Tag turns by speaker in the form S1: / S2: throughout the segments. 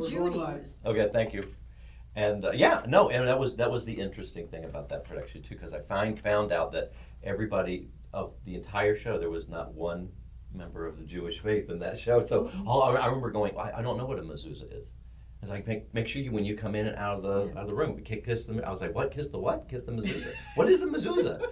S1: Judy was.
S2: Okay, thank you. And and that was the interesting thing about that production too, because I found out that everybody of the entire show, there was not one member of the Jewish faith in that show. So I remember going, I don't know what a mezuzah is. It's like make sure when you come in and out of the room, kiss them. I was like, what? Kiss the what? Kiss the mezuzah. What is a mezuzah?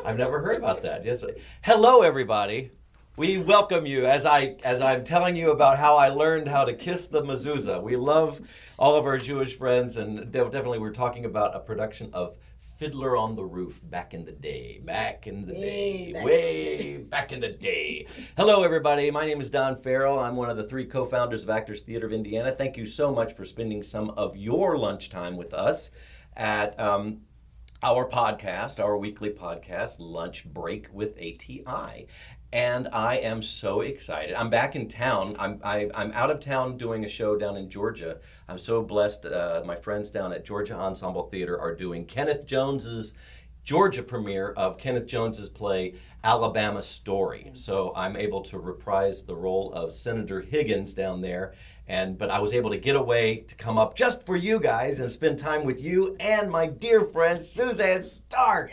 S2: I've never heard about that. Yes. Hello, everybody. We welcome you as I'm telling you about how I learned how to kiss the mezuzah. We love all of our Jewish friends, and definitely we're talking about a production of Fiddler on the Roof back in the day. Back in the day. Way back in the day. Hello, everybody. My name is Don Farrell. I'm one of the 3 co-founders of Actors Theater of Indiana. Thank you so much for spending some of your lunchtime with us at our podcast, our weekly podcast, Lunch Break with ATI. And I am so excited. I'm back in town. I'm out of town doing a show down in Georgia. I'm so blessed. My friends down at Georgia Ensemble Theater are doing Kenneth Jones's Georgia premiere of Kenneth Jones's play Alabama Story. So I'm able to reprise the role of Senator Higgins down there. But I was able to get away to come up just for you guys and spend time with you and my dear friend Suzanne Stark.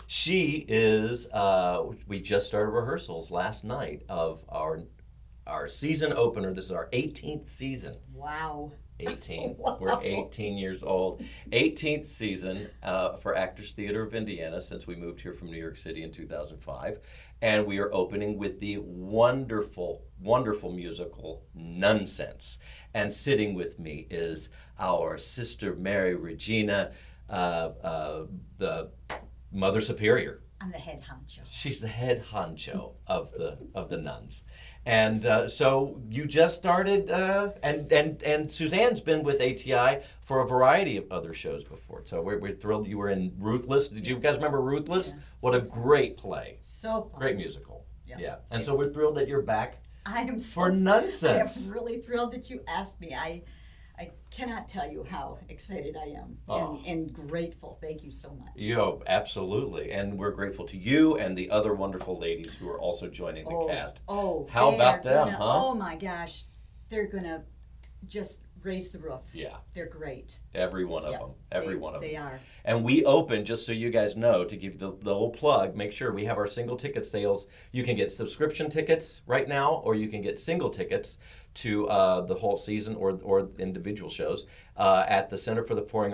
S2: She is, we just started rehearsals last night of our season opener. This is our 18th season.
S1: Wow.
S2: 18.
S1: Wow.
S2: We're 18 years old. 18th season for Actors Theater of Indiana since we moved here from New York City in 2005. And we are opening with the wonderful, wonderful musical Nunsense. And sitting with me is our sister Mary Regina, the Mother Superior.
S1: I'm the head honcho.
S2: She's the head honcho of the nuns. And so you just started, and Suzanne's been with ATI for a variety of other shows before. So we're thrilled you were in Ruthless. Did you guys remember Ruthless?
S1: Yeah.
S2: What a great play.
S1: So fun.
S2: Great musical.
S1: Yeah.
S2: And so we're thrilled that you're back
S1: I am so
S2: for Nunsense.
S1: I am really thrilled that you asked me. I cannot tell you how excited I am and grateful. Thank you so much.
S2: Absolutely. And we're grateful to you and the other wonderful ladies who are also joining the cast. How about them, huh?
S1: Oh my gosh. They're going to just raise the roof.
S2: Yeah.
S1: They're great.
S2: Every one of them. Every one of them.
S1: They are.
S2: And we open, just so you guys know, to give the little plug, make sure we have our single ticket sales. You can get subscription tickets right now, or you can get single tickets to the whole season or individual shows at the Center for the Performing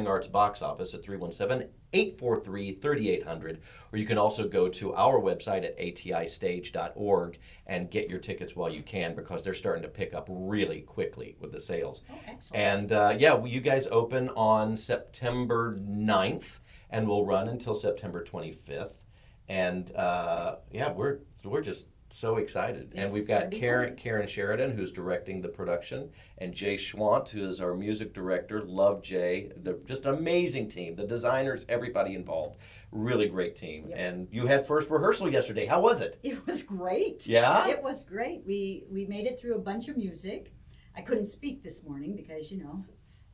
S2: Arts box office at 317-843-3800, or you can also go to our website at atistage.org and get your tickets while you can, because they're starting to pick up really quickly with the sales.
S1: Oh, excellent.
S2: And you guys open on September 9th and will run until September 25th. And we're just so excited. And we've got Karen Sheridan, who's directing the production, and Jay Schwant, who is our music director. Love Jay. They're just an amazing team. The designers, everybody involved. Really great team.
S1: Yep.
S2: And you had first rehearsal yesterday. How was it?
S1: It was great.
S2: Yeah?
S1: It was great. We made it through a bunch of music. I couldn't speak this morning because, if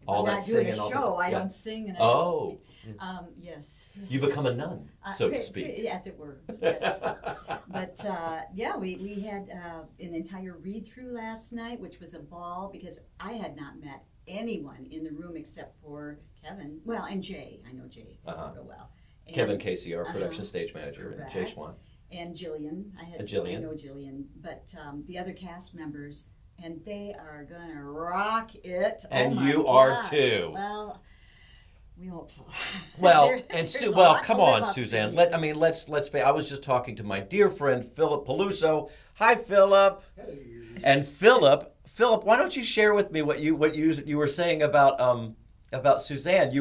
S2: All
S1: I'm
S2: that
S1: not doing a
S2: singing all the
S1: show,
S2: time.
S1: I
S2: Yeah.
S1: don't sing and I
S2: Oh.
S1: don't speak. Yes.
S2: You become a nun, so to speak.
S1: As it were, yes. But we had an entire read-through last night, which was a ball because I had not met anyone in the room except for Kevin. Well, and Jay. I know Jay real well. And,
S2: Kevin Casey, our production stage manager, and Jay
S1: correct.
S2: Schwant.
S1: And Jillian. I know Jillian. But the other cast members, and they are going to rock it.
S2: And
S1: oh my
S2: you
S1: gosh.
S2: are too.
S1: Well, we hope so.
S2: Well, come on,
S1: to.
S2: Suzanne. Let's. I was just talking to my dear friend Philip Peluso. Hi, Philip.
S3: Hey.
S2: And Philip, why don't you share with me what you were saying about Suzanne?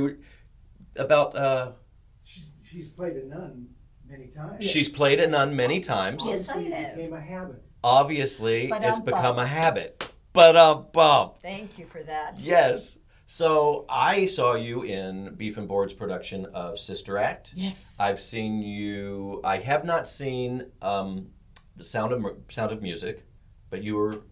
S3: She's played a nun many times.
S2: She's played a nun many times.
S1: Yes, I
S3: Obviously,
S1: have.
S3: It became a habit.
S2: Obviously,
S1: But
S2: it's
S1: I'm
S2: become
S1: bummed.
S2: a habit. But bump.
S1: Thank you for that.
S2: Yes. So I saw you in Beef and Board's production of Sister Act.
S1: Yes.
S2: I've seen you. I have not seen the Sound of Music, but you were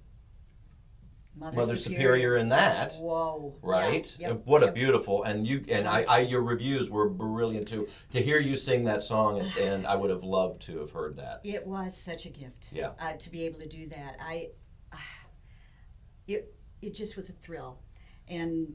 S2: Mother Superior in that.
S1: Whoa.
S2: Right?
S1: Yeah. Yep.
S2: What a
S1: Yep.
S2: beautiful, and your reviews were brilliant too. To hear you sing that song, and I would have loved to have heard that.
S1: It was such a gift.
S2: Yeah.
S1: To be able to do that. it just was a thrill. And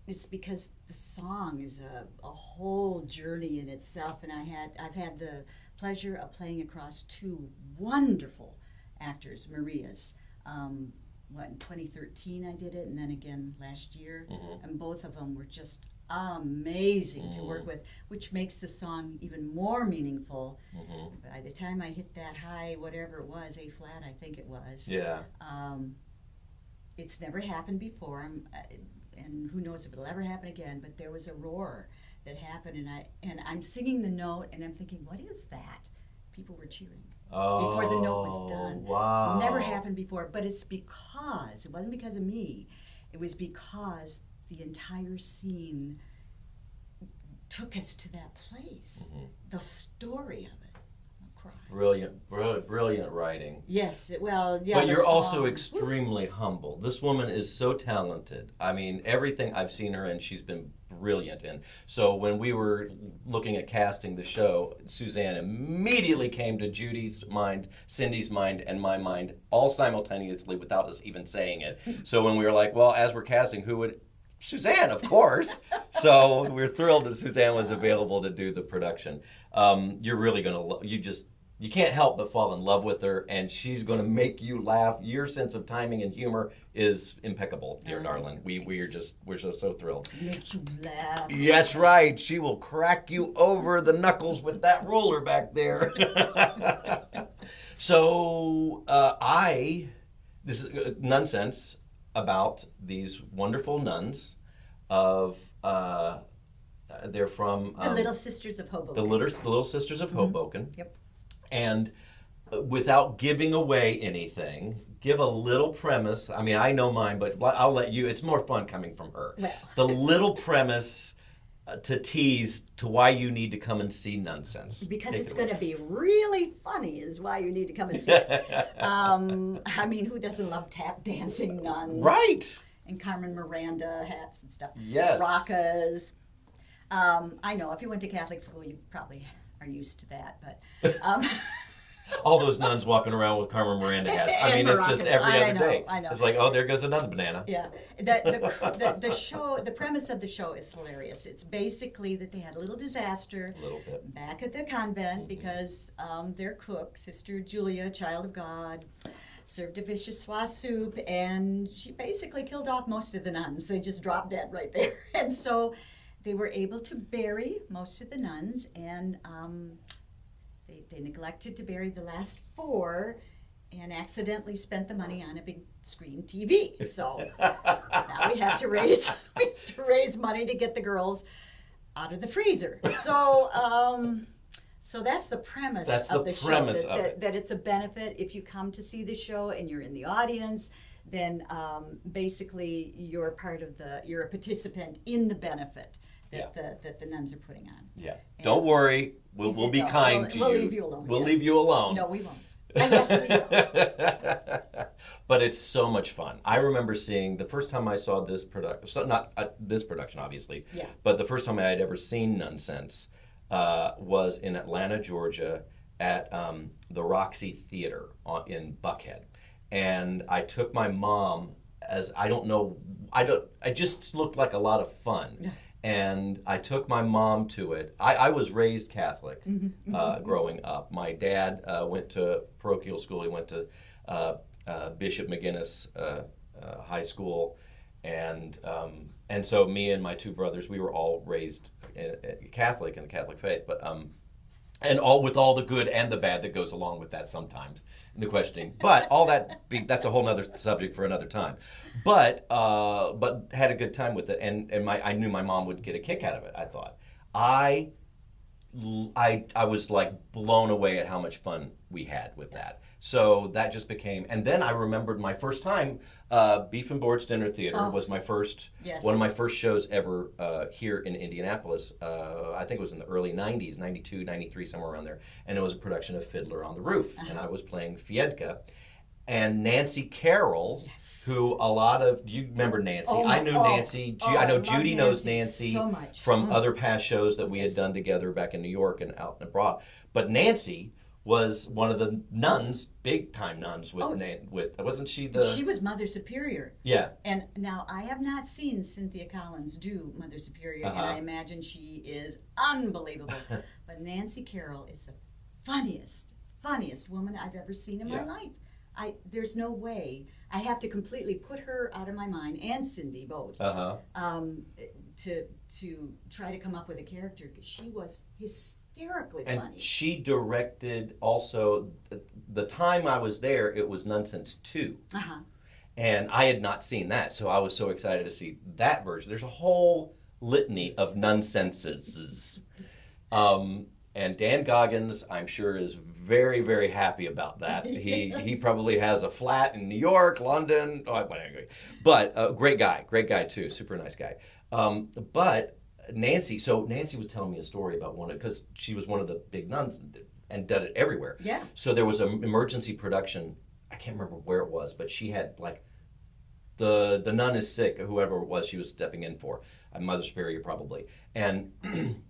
S1: it's because the song is a whole journey in itself, and I've had the pleasure of playing across two wonderful actors, Marias. In 2013 I did it, and then again last year, and both of them were just amazing to work with, which makes the song even more meaningful. By the time I hit that high, whatever it was, A flat, I think it was.
S2: Yeah.
S1: It's never happened before, and who knows if it'll ever happen again. But there was a roar that happened, and I'm singing the note, and I'm thinking, what is that? People were cheering before the note was done.
S2: Wow.
S1: Never happened before, but it's because, it wasn't because of me, it was because the entire scene took us to that place. The story of it. I'll cry.
S2: Brilliant writing.
S1: Yes, well, yeah.
S2: But
S1: the
S2: you're also
S1: song.
S2: extremely humble. This woman is so talented. I mean, everything I've seen her in, she's been brilliant in. So when we were looking at casting the show, Suzanne immediately came to Judy's mind, Cindy's mind, and my mind, all simultaneously without us even saying it. So when we were like, well, as we're casting, who would... Suzanne, of course. So we're thrilled that Suzanne was available to do the production. You're really going to... You can't help but fall in love with her, and she's going to make you laugh. Your sense of timing and humor is impeccable, dear darling. We're so thrilled.
S1: Make you laugh.
S2: That's right. She will crack you over the knuckles with that roller back there. So this is Nunsense about these wonderful nuns of they're from
S1: The Little Sisters of Hoboken.
S2: the Little Sisters of Hoboken.
S1: Yep.
S2: And without giving away anything, give a little premise. I mean, I know mine, but I'll let you. It's more fun coming from her.
S1: Well.
S2: The little premise to tease to why you need to come and see Nunsense.
S1: Because
S2: Take
S1: it's
S2: it away.
S1: going to be really funny is why you need to come and see it. I mean, who doesn't love tap dancing nuns?
S2: Right.
S1: And Carmen Miranda hats and stuff.
S2: Yes.
S1: Rockas. I know, if you went to Catholic school, you probably are used to that, but...
S2: All those nuns walking around with Carmen Miranda hats. I mean, it's just
S1: maracas.
S2: every other day.
S1: I know.
S2: It's like, oh, there goes another banana.
S1: Yeah, the show, the premise of the show is hilarious. It's basically that they had a little disaster
S2: A little bit.
S1: back at the convent because their cook, Sister Julia, child of God, served a vichyssoise soup, and she basically killed off most of the nuns. They just dropped dead right there, and so they were able to bury most of the nuns, and they neglected to bury the last 4 and accidentally spent the money on a big screen TV. So now we have to raise money to get the girls out of the freezer. So so that's the premise of the show. That it's a benefit. If you come to see the show and you're in the audience, then basically you're a participant in the benefit that the nuns are putting on.
S2: Yeah.
S1: And
S2: Don't worry. We'll be kind to you.
S1: We'll leave you alone.
S2: We'll
S1: yes.
S2: leave you alone.
S1: No, we won't. Yes, we will.
S2: But it's so much fun. I remember seeing the first time I saw this production, so not this production, obviously,
S1: Yeah.
S2: but the first time I had ever seen Nunsense was in Atlanta, Georgia, at the Roxy Theater in Buckhead. And I took my mom, it just looked like a lot of fun. And I took my mom to it. I was raised Catholic growing up. My dad went to parochial school. He went to Bishop McGinnis High School. And so me and my 2 brothers, we were all raised Catholic in the Catholic faith. But and with all the good and the bad that goes along with that sometimes in the questioning. But all that's a whole nother subject for another time. But had a good time with it, and I knew my mom would get a kick out of it. I thought I was like blown away at how much fun we had with that. So that just became, and then I remembered my first time. Beef and Boards Dinner Theater was my first, one of my first shows ever here in Indianapolis. I think it was in the early 90s, 92, 93, somewhere around there. And it was a production of Fiddler on the Roof. And I was playing Fiedka. And Nancy Carroll, who you remember Nancy. I knew Nancy. I know Judy knows Nancy
S1: so much.
S2: from other past shows that we had done together back in New York and out and abroad. But Nancy was one of the nuns, big time nuns with wasn't she the?
S1: She was Mother Superior.
S2: Yeah.
S1: And now I have not seen Cynthia Collins do Mother Superior, and I imagine she is unbelievable. But Nancy Carroll is the funniest woman I've ever seen in my life. There's no way. I have to completely put her out of my mind, and Cindy both, to try to come up with a character, because she was hysterically funny.
S2: And she directed also, the time I was there, it was Nunsense 2. And I had not seen that, so I was so excited to see that version. There's a whole litany of Nunsenses. And Dan Goggins, I'm sure, is very, very happy about that. He probably has a flat in New York, London. But great guy too, super nice guy. But Nancy was telling me a story about because she was one of the big nuns and did it everywhere.
S1: Yeah.
S2: So there was an emergency production. I can't remember where it was, but she had like the nun is sick, whoever it was she was stepping in for, a Mother Superior probably, and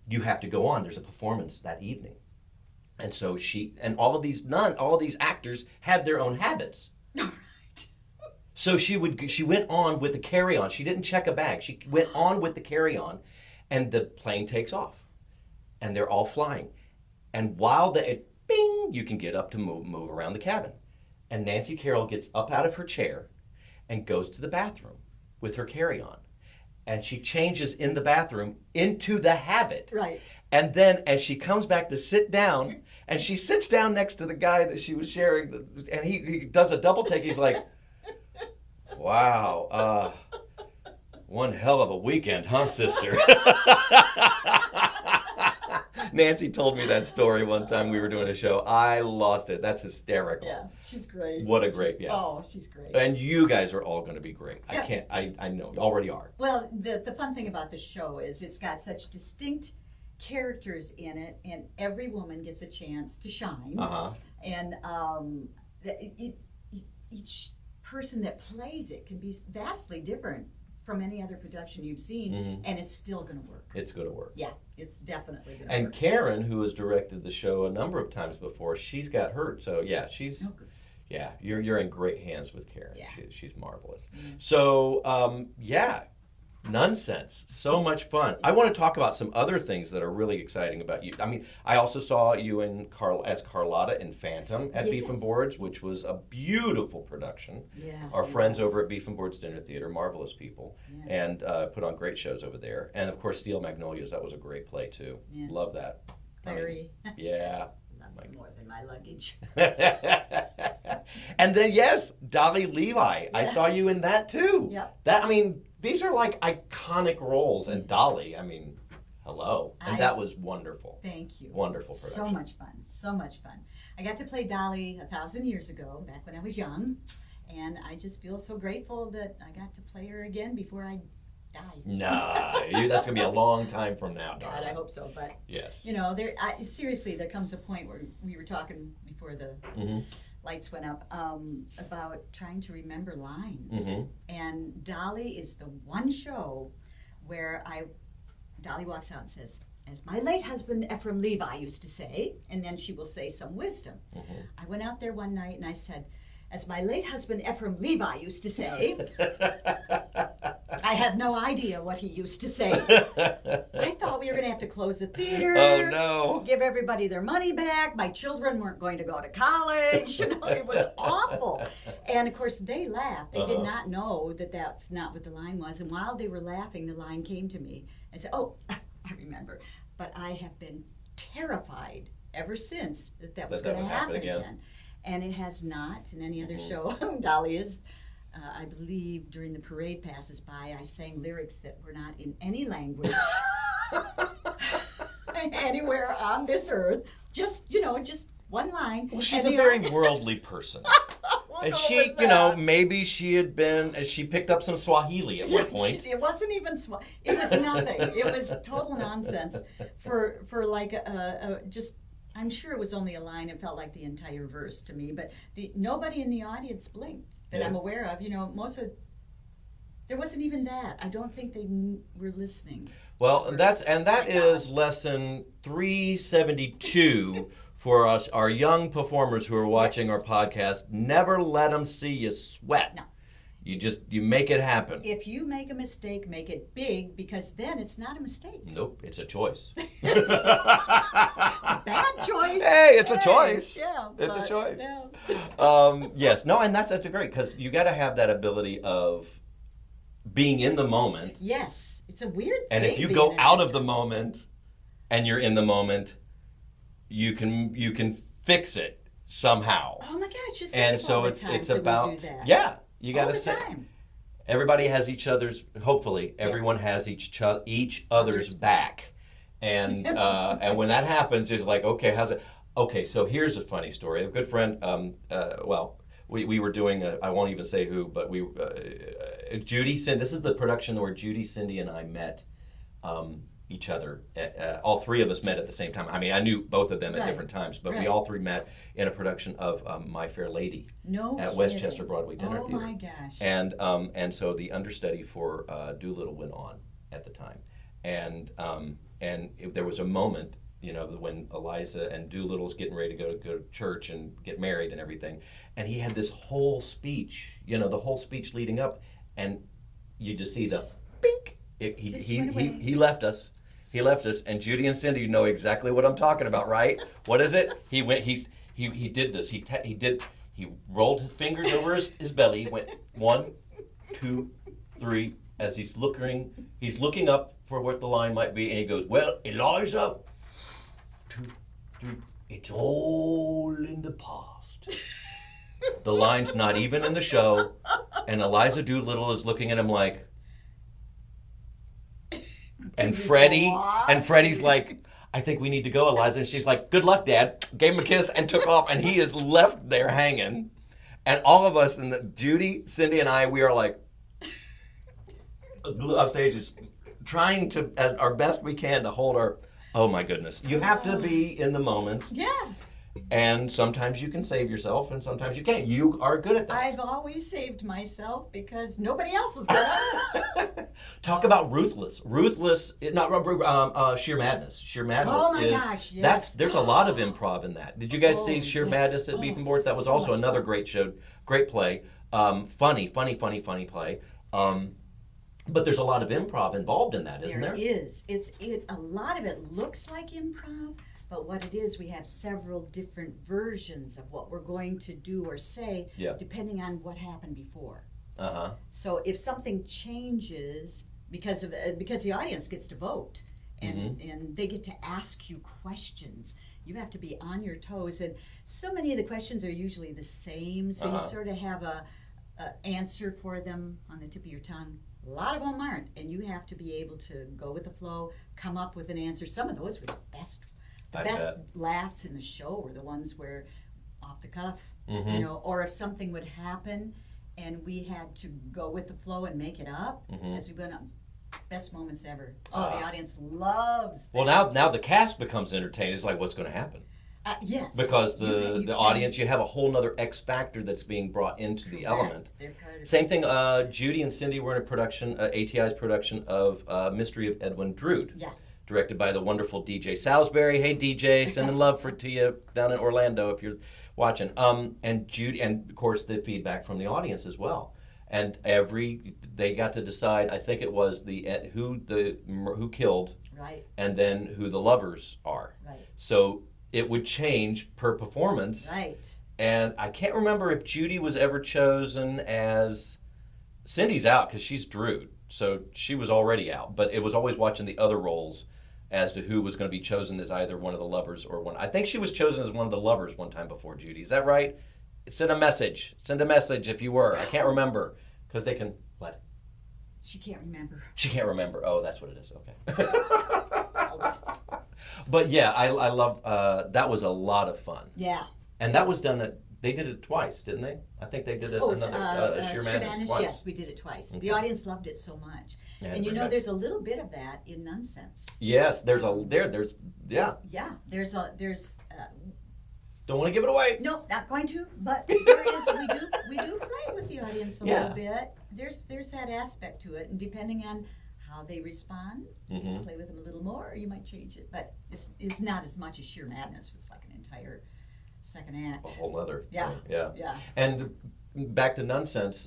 S2: you have to go on. There's a performance that evening, and so all of these actors had their own habits.
S1: Right.
S2: So she went on with the carry-on. She didn't check a bag. She went on with the carry-on, and the plane takes off, and they're all flying, and while bing, you can get up to move around the cabin, and Nancy Carroll gets up out of her chair and goes to the bathroom with her carry-on. And she changes in the bathroom into the habit.
S1: Right.
S2: And then as she comes back to sit down, and she sits down next to the guy that she was sharing, and he does a double take. He's like, wow, one hell of a weekend, huh, sister? Nancy told me that story one time we were doing a show. I lost it. That's hysterical.
S1: Yeah, she's great.
S2: What a great,
S1: Oh, she's great.
S2: And you guys are all going to be great.
S1: Yeah.
S2: I know, you already are.
S1: Well, the fun thing about the show is it's got such distinct characters in it, and every woman gets a chance to shine. And each person that plays it can be vastly different from any other production you've seen, and it's still going to work.
S2: It's going to work.
S1: Yeah, it's definitely going to work.
S2: And Karen, who has directed the show a number of times before, she's got hurt. So yeah, you're in great hands with Karen.
S1: Yeah.
S2: She's marvelous. So Nunsense, so much fun. I want to talk about some other things that are really exciting about you. I mean, I also saw you as Carlotta in Phantom at Beef and Boards, which was a beautiful production.
S1: Yeah,
S2: Our friends over at Beef and Boards Dinner Theater, marvelous people, and put on great shows over there. And of course, Steel Magnolias, that was a great play too. Yeah. Love that.
S1: Very.
S2: Yeah.
S1: More than my luggage.
S2: And then Dolly Levi. Yeah. I saw you in that too.
S1: Yep.
S2: These are like iconic roles, and Dolly, hello. And that was wonderful.
S1: Thank you.
S2: Wonderful production.
S1: So much fun. I got to play Dolly 1,000 years ago, back when I was young, and I just feel so grateful that I got to play her again before I died.
S2: Nah, that's going to be a long time from now, darling.
S1: God, I hope so, but
S2: yes.
S1: Seriously, there comes a point where we were talking before the lights went up about trying to remember lines. And Dolly is the one show where Dolly walks out and says, "As my late husband Ephraim Levi used to say," and then she will say some wisdom. I went out there one night and I said, "As my late husband Ephraim Levi used to say," I have no idea what he used to say. I thought we were going to have to close the theater.
S2: Oh, no.
S1: Give everybody their money back. My children weren't going to go to college. It was awful. And, of course, they laughed. They did not know that that's not what the line was. And while they were laughing, the line came to me. I said, "Oh, I remember." But I have been terrified ever since that was going to happen again. And it has not in any other show. Dolly is. I believe during the Parade Passes By, I sang lyrics that were not in any language anywhere on this earth. Just one line.
S2: Well, she's a very worldly person. And she, maybe she picked up some Swahili at one point.
S1: It wasn't even it was nothing. It was total nonsense for like just. I'm sure it was only a line. It felt like the entire verse to me. But nobody in the audience blinked that I'm aware of. There wasn't even that. I don't think they were listening.
S2: Well, that is lesson 372 for us, our young performers who are watching
S1: Yes.
S2: our podcast, never let them see you sweat.
S1: No.
S2: You make it happen.
S1: If you make a mistake, make it big, because then it's not a mistake.
S2: Nope, it's a choice.
S1: It's a bad choice.
S2: Hey, it's a choice.
S1: Yeah,
S2: It's a
S1: but,
S2: choice.
S1: yeah.
S2: Yes, no, and that's great, because you got to have that ability of being in the moment.
S1: Yes, it's a weird
S2: And
S1: thing.
S2: if you
S1: being
S2: go
S1: an
S2: out of
S1: actor.
S2: the moment and you're in the moment, you can fix it somehow.
S1: Oh my gosh, just
S2: And
S1: think
S2: so
S1: all the
S2: it's
S1: times that we
S2: about
S1: do that.
S2: yeah, you got
S1: all
S2: to
S1: the
S2: say
S1: time.
S2: everybody has each other's. Hopefully, everyone has each other's back, and and when that happens, it's like, okay, how's it? Okay, so here's a funny story. A good friend. We were doing. I won't even say who, but Judy. This is the production where Judy, Cindy, and I met. Each other. All three of us met at the same time. I mean, I knew both of them at
S1: Right.
S2: different times, but we
S1: Right.
S2: all three met in a production of My Fair Lady
S1: No
S2: at
S1: kidding.
S2: Westchester Broadway Dinner
S1: Oh
S2: Theater.
S1: my gosh.
S2: And so the understudy for Doolittle went on at the time, and there was a moment, when Eliza and Doolittle's getting ready to go to church and get married and everything, and he had this whole speech, the whole speech leading up, and you just see the
S1: Just
S2: bink.
S1: Just went away.
S2: He left us. He left us, and Judy and Cindy know exactly what I'm talking about, right? What is it? He did this. He rolled his fingers over his belly. He went 1, 2, 3. As he's looking up for what the line might be, and he goes, "Well, Eliza, 2, 3. It's all in the past." The line's not even in the show, and Eliza Doolittle is looking at him like. And Freddie's like, "I think we need to go, Eliza." And she's like, "Good luck, Dad." Gave him a kiss and took off, and he is left there hanging. And all of us, Judy, Cindy, and I, we are like, up stage, just trying to, as our best we can, to hold our. Oh my goodness! You have to be in the moment.
S1: Yeah.
S2: And sometimes you can save yourself, and sometimes you can't. You are good at that.
S1: I've always saved myself because nobody else is gonna.
S2: Talk about ruthless, not sheer madness. Sheer madness.
S1: Oh my
S2: is,
S1: gosh, yes.
S2: There's a lot of improv in that. Did you guys see
S1: Oh,
S2: Sheer
S1: yes.
S2: Madness at Beef and Board? That was
S1: so
S2: also
S1: much
S2: another
S1: fun.
S2: great show, great play. Funny play. But there's a lot of improv involved in that, isn't there?
S1: There is. A lot of it looks like improv, but what it is, we have several different versions of what we're going to do or say,
S2: Yeah.
S1: depending on what happened before.
S2: Uh-huh.
S1: So if something changes because the audience gets to vote and they get to ask you questions, you have to be on your toes. And so many of the questions are usually the same, so you sort of have a answer for them on the tip of your tongue. A lot of them aren't, and you have to be able to go with the flow, come up with an answer. Some of those were the best. The
S2: I
S1: best
S2: bet.
S1: laughs in the show were the ones where off the cuff,
S2: Mm-hmm.
S1: or if something would happen and we had to go with the flow and make it up, as we went on. Best moments ever. Oh, the audience loves that.
S2: Well, now the cast becomes entertained. It's like, what's going to happen?
S1: Yes.
S2: Because
S1: You
S2: the
S1: can-
S2: audience, you have a whole nother X factor that's being brought into the
S1: Correct.
S2: element.
S1: They're part of
S2: Same thing, Judy and Cindy were in a production, ATI's production of Mystery of Edwin Drood.
S1: Yeah.
S2: Directed by the wonderful DJ Salisbury. Hey DJ, sending love to you down in Orlando if you're watching. And Judy, and of course the feedback from the audience as well. And they got to decide. I think it was who killed,
S1: Right.
S2: and then who the lovers are.
S1: Right.
S2: So it would change per performance.
S1: Right.
S2: And I can't remember if Judy was ever chosen as. Cindy's out because she's Drood, so she was already out. But it was always watching the other roles as to who was going to be chosen as either one of the lovers or one. I think she was chosen as one of the lovers one time before Judy. Is that right? Send a message if you were. I can't remember because they can. What?
S1: She can't remember.
S2: She can't remember. Oh, that's what it is. Okay. But yeah, I love. That was a lot of fun.
S1: Yeah.
S2: And that was done they did it twice, didn't they? I think they did it Sheer Madness twice.
S1: Yes, we did it twice.
S2: Okay.
S1: The audience loved it so much.
S2: Yeah,
S1: And
S2: very much.
S1: there's a little bit of that in Nunsense.
S2: Yes, there's yeah.
S1: Yeah, there's
S2: Don't want to give it away.
S1: no, not going to, but there is we do play with the audience a
S2: Yeah.
S1: little bit. There's that aspect to it, and depending on how they respond, you get to play with them a little more, or you might change it. But it's not as much as Sheer Madness. It's like an entire second act.
S2: A whole other
S1: Yeah.
S2: thing. Yeah.
S1: Yeah.
S2: And back to Nunsense,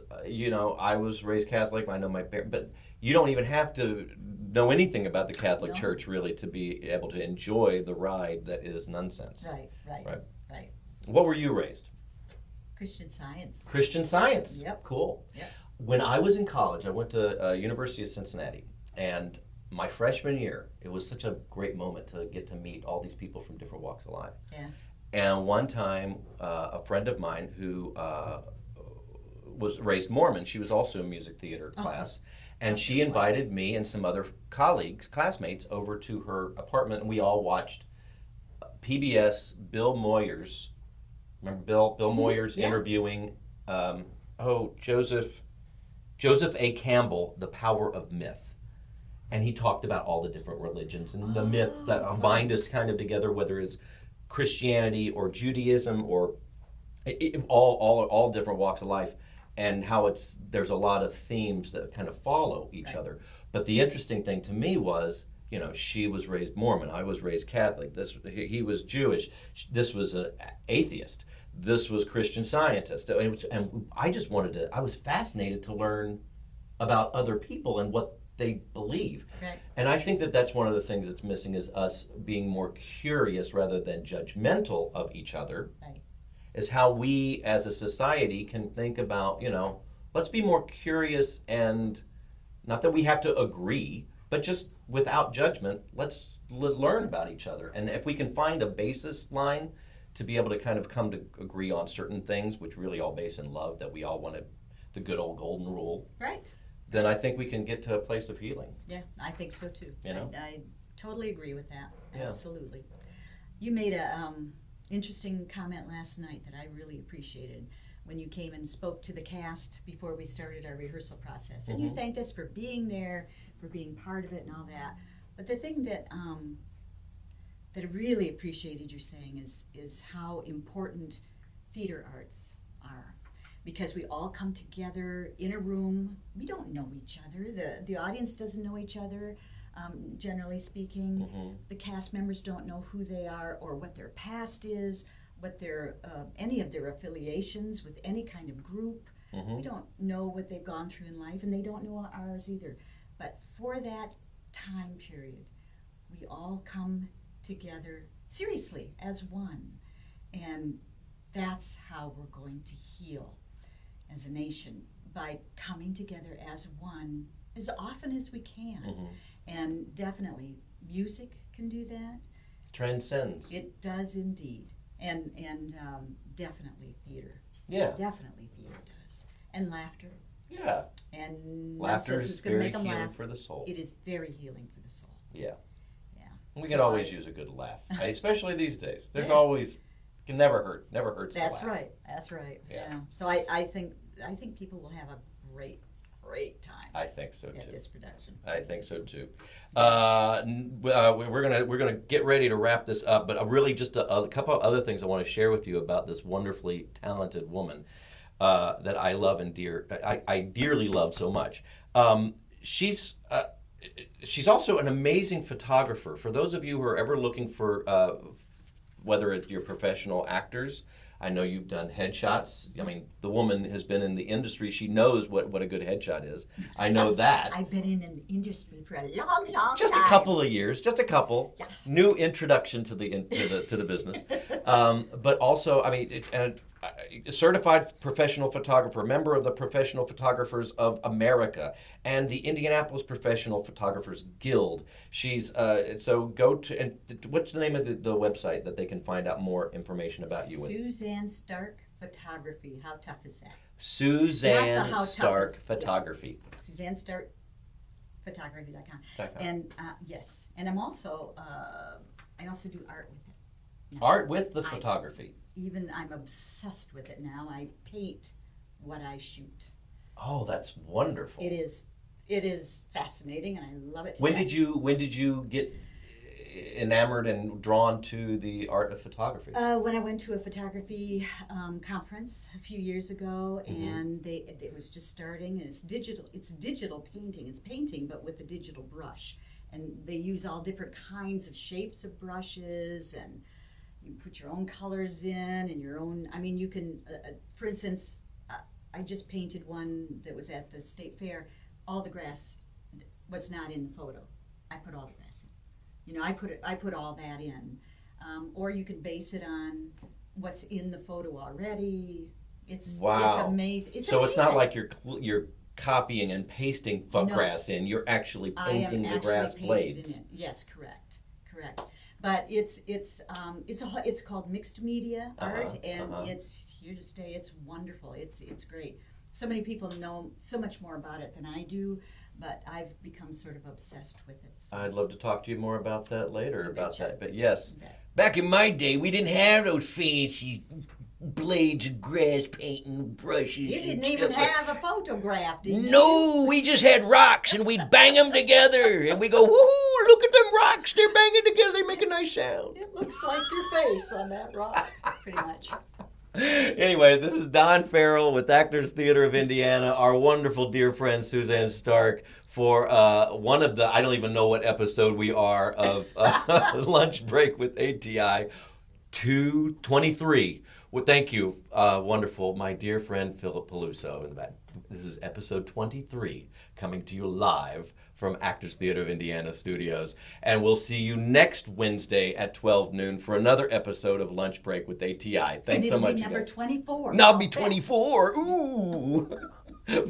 S2: I was raised Catholic. I know my parents, but you don't even have to know anything about the Catholic
S1: No.
S2: Church really to be able to enjoy the ride that is Nunsense.
S1: Right.
S2: What were you raised?
S1: Christian Science.
S2: Christian Science.
S1: Yep.
S2: Cool.
S1: Yep.
S2: When I was in college, I went to University of Cincinnati, and my freshman year, it was such a great moment to get to meet all these people from different walks of life.
S1: Yeah.
S2: And one time, a friend of mine who was raised Mormon, she was also in music theater class, and she invited me and some other classmates, over to her apartment, and we all watched PBS Bill Moyers. Remember Bill Moyers
S1: Yeah.
S2: interviewing Joseph A. Campbell, The Power of Myth. And he talked about all the different religions and the myths that bind us kind of together, whether it's Christianity or Judaism or all different walks of life, and how there's a lot of themes that kind of follow each other. But the interesting thing to me was, she was raised Mormon, I was raised Catholic. He was Jewish. This was an atheist. This was Christian Scientist. And I was fascinated to learn about other people and what they believe.
S1: Right.
S2: And I think that that's one of the things that's missing, is us being more curious rather than judgmental of each other.
S1: Right.
S2: Is how we as a society can think about, let's be more curious, and not that we have to agree, but just without judgment, let's learn about each other. And if we can find a basis line to be able to kind of come to agree on certain things, which really all base in love, that we all wanted the good old golden rule,
S1: Right.
S2: then I think we can get to a place of healing.
S1: Yeah, I think so too.
S2: You
S1: I totally agree with that.
S2: Yeah.
S1: Absolutely. You made a interesting comment last night that I really appreciated when you came and spoke to the cast before we started our rehearsal process. And you thanked us for being there, for being part of it and all that. But the thing that I really appreciated you saying is how important theater arts are. Because we all come together in a room. We don't know each other. The audience doesn't know each other, generally speaking. The cast members don't know who they are or what their past is, what their any of their affiliations with any kind of group. We don't know what they've gone through in life, and they don't know ours either. But for that time period, we all come together seriously as one. And that's how we're going to heal as a nation, by coming together as one as often as we can. And definitely music can do that.
S2: Transcends.
S1: It does indeed. And definitely theater.
S2: Yeah.
S1: Definitely theater does. And laughter.
S2: Yeah.
S1: And
S2: Laughter
S1: nonsense
S2: is
S1: gonna
S2: very
S1: make 'em
S2: healing
S1: laugh.
S2: for the soul.
S1: It is very healing for the soul.
S2: Yeah.
S1: Yeah.
S2: We
S1: So
S2: can always use a good laugh, especially these days. There's
S1: Yeah.
S2: always, can never hurts to
S1: That's
S2: laugh.
S1: right. That's right.
S2: Yeah.
S1: Yeah. So I think people will have a great time
S2: I think so
S1: at
S2: too.
S1: this production.
S2: I think so too. We're gonna get ready to wrap this up, but really just a couple of other things I want to share with you about this wonderfully talented woman that I love and I dearly love so much. She's also an amazing photographer. For those of you who are ever looking for whether it's your professional actors. I know you've done headshots. I mean, the woman has been in the industry. She knows what a good headshot is. I know that.
S1: I've been in the industry for a long
S2: Just
S1: time.
S2: a couple of years, just a couple.
S1: Yeah.
S2: New introduction to the business, but also, I mean, a certified professional photographer, member of the Professional Photographers of America and the Indianapolis Professional Photographers Guild. She's so go to, and what's the name of the website that they can find out more information about you with?
S1: Suzanne Stark Photography. How tough is that?
S2: Suzanne
S1: Not the how tough
S2: Stark
S1: is-
S2: Photography.
S1: Suzanne Stark Photography.com.
S2: .com.
S1: And yes, and I also do art with it.
S2: Art with the photography.
S1: Even I'm obsessed with it now. I paint what I shoot.
S2: Oh, that's wonderful.
S1: It is fascinating, and I love it.
S2: When did you get enamored and drawn to the art of photography?
S1: When I went to a photography conference a few years ago, and it was just starting, and it's digital painting. It's painting, but with a digital brush, and they use all different kinds of shapes of brushes, and you put your own colors in and your own. I mean, you can, for instance, I just painted one that was at the state fair. All the grass was not in the photo. I put all the grass in. You know, I put all that in. Or you can base it on what's in the photo already. It's amazing. It's
S2: so
S1: amazing.
S2: it's not like you're copying and pasting grass in. You're actually painting the grass blades.
S1: Yes, correct. But it's called mixed media art, and it's here to stay. It's wonderful. It's great. So many people know so much more about it than I do, but I've become sort of obsessed with it. So.
S2: I'd love to talk to you more about that later.
S1: You
S2: about
S1: betcha.
S2: that, but yes,
S1: Okay.
S2: back in my day, we didn't have those fancy blades of grass painting brushes.
S1: You didn't
S2: and
S1: even
S2: stuff.
S1: have a photograph, did you?
S2: No, we just had rocks and we'd bang them together and we go, woohoo, look at them rocks, they're banging together, they make a nice sound.
S1: It looks like your face on that rock, pretty much.
S2: Anyway, this is Don Farrell with Actors Theater of Indiana, our wonderful dear friend Suzanne Stark for one of the, I don't even know what episode we are of Lunch Break with ATI 223. Well, thank you, wonderful, my dear friend Philip Peluso. This is episode 23, coming to you live from Actors Theater of Indiana Studios. And we'll see you next Wednesday at 12 noon for another episode of Lunch Break with ATI. Thanks so much.
S1: And it'll be number 24.
S2: Now I'll be 24. Ooh. Bye.